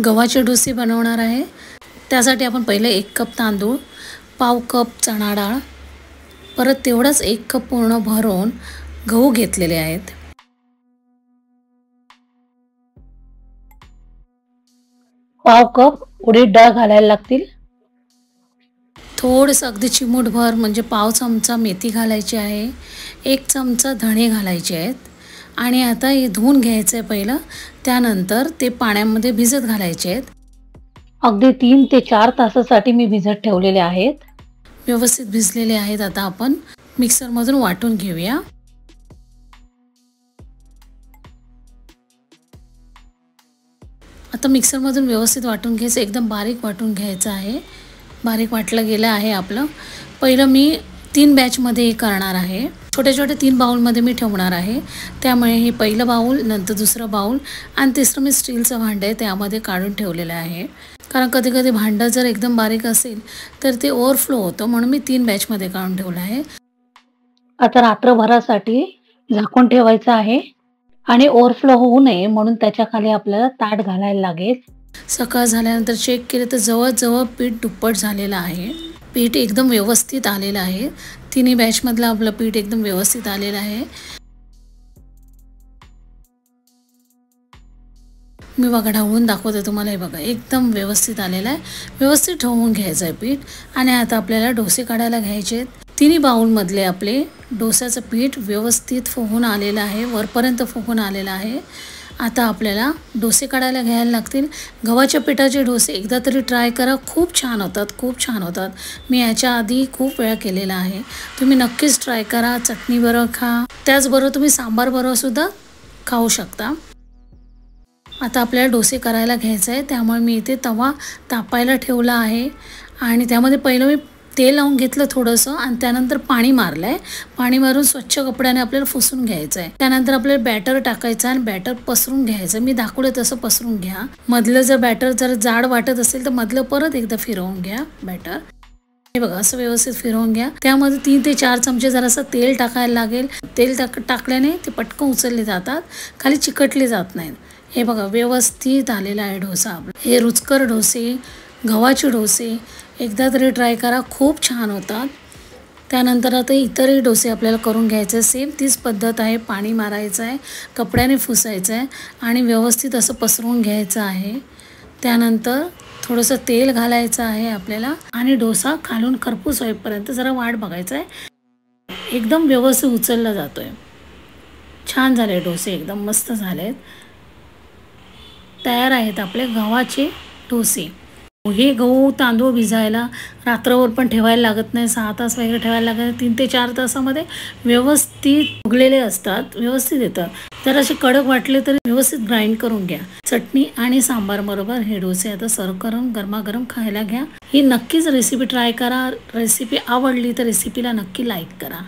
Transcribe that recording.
गव्हाचे डोसे बनवणार आहे। त्यासाठी आपण पहिले 1 कप तांदूळ, पाव कप चणा डाळ, परत तेवढाच 1 कप पूर्ण भरून गहू घेतलेले आहेत। पाव कप उडीद डाळ घालायला लागतील। थोडंसं अगदी चिमूटभर म्हणजे पाव चमचा मेथी घालायची आहे। 1 चमचा धणे घालायचे आहेत आणि आता हे धुवून घ्यायचं आहे पहिलं, त्यानंतर ते पाण्यामध्ये भिजत घालायचे आहेत। अगदी 3 ते 4 तासासाठी मी भिजत ठेवलेले आहेत। व्यवस्थित भिजलेले आहेत। आता आपण मिक्सरमधून वाटून घेऊया। आता मिक्सरमधून व्यवस्थित वाटून घ्यायचं, एकदम बारीक वाटून घ्यायचं आहे। बारीक वाटलं गेलं आहे आपलं। पहिलं मी 3 बॅचमध्ये हे करणार आहे। छोटे छोटे 3 बाउलमध्ये मी ठेवणार आहे। त्यामुळे हे पहिलं बाउल, नंतर दुसरं बाउल आणि तिसरं मी स्टीलचं भांडं आहे त्यामध्ये काढून ठेवलेलं आहे। कारण कधी कधी भांडं जर एकदम बारीक असेल तर ते ओव्हरफ्लो होतं, म्हणून मी 3 बॅचमध्ये काढून ठेवलं आहे। आता रात्रभरासाठी झाकून ठेवायचं आहे आणि ओव्हरफ्लो होऊ नये म्हणून त्याच्या खाली आपल्याला ताट घालायला लागेल। सकाळ झाल्यानंतर चेक केले तर जवळजवळ पीठ दुप्पट झालेलं आहे। पीठ एकदम व्यवस्थित आलेलं आहे। तिन्ही बॅचमधलं आपलं पीठ एकदम व्यवस्थित आलेलं आहे। मी बघा ढवळून दाखवते तुम्हाला, हे बघा एकदम व्यवस्थित आलेलं आहे। व्यवस्थित ढवळून घ्यायचं आहे पीठ आणि आता आपल्याला डोसे काढायला घ्यायचे आहेत। तिन्ही बाउलमधले आपले डोस्याचं पीठ व्यवस्थित फुगून आलेलं आहे, वरपर्यंत फुगून आलेलं आहे। आता आपल्याला डोसे काढायला घ्यायला लागतील। गव्हाच्या पिठाचे डोसे एकदा तरी ट्राय करा, खूप छान होतात, खूप छान होतात। मी याच्या आधी खूप वेळा केलेला आहे, तुम्ही नक्कीच ट्राय करा। चटणीबरोबर खा, त्याचबरोबर तुम्ही सांबारबरोबर सुद्धा खाऊ शकता। आता आपल्याला डोसे करायला घ्यायचं आहे, त्यामुळे मी इथे तवा तापायला ठेवला आहे आणि त्यामध्ये पहिलं मी तेल लावून घेतलं थोडंसं आणि त्यानंतर पाणी मारलं आहे। पाणी मारून स्वच्छ कपड्याने आपल्याला पुसून घ्यायचं आहे। त्यानंतर आपल्याला बॅटर टाकायचं आणि बॅटर पसरून घ्यायचं। मी दाखवलं तसं पसरून घ्या। मधलं जर बॅटर जर जाड वाटत असेल तर मधलं परत एकदा फिरवून घ्या बॅटर। हे बघा असं व्यवस्थित फिरवून घ्या। त्यामध्ये 3 ते 4 चमचे जरासं तेल टाकायला लागेल। तेल टाकल्याने ते पटकन उचलले जातात, खाली चिकटले जात नाहीत। हे बघा व्यवस्थित आलेला आहे डोसा आपला। हे रुचकर डोसे, गव्हाचे डोसे एकदा तरी ट्राय करा, खूप छान होतात। त्यानंतर आता इतरही डोसे आपल्याला करून घ्यायचे, सेम तीच पद्धत आहे। पाणी मारायचं आहे, कपड्याने पुसायचं आहे आणि व्यवस्थित असं पसरवून घ्यायचं आहे। त्यानंतर थोडंसं तेल घालायचं आहे आपल्याला आणि डोसा खालून खरपूस होईपर्यंत जरा वाट बघायचं आहे। एकदम व्यवस्थित उचलला जातोय। छान झाले डोसे, एकदम मस्त झालेत। तयार आहेत आपले गव्हाचे डोसे। हे गहू तांदूळ भिजायला रात्रभर पण ठेवायला लागत नाही, 6 तास वगैरे ठेवायला लागत, 3 ते 4 तासामध्ये व्यवस्थित उगलेले असतात, व्यवस्थित येतात। तर असे कडक वाटले तरी व्यवस्थित ग्राइंड करून घ्या। चटणी आणि सांबार बरोबर हे डोसे आता सर्व करून गरमागरम खायला घ्या। ही नक्कीच रेसिपी ट्राय करा। रेसिपी आवडली तर रेसिपीला नक्की लाईक करा।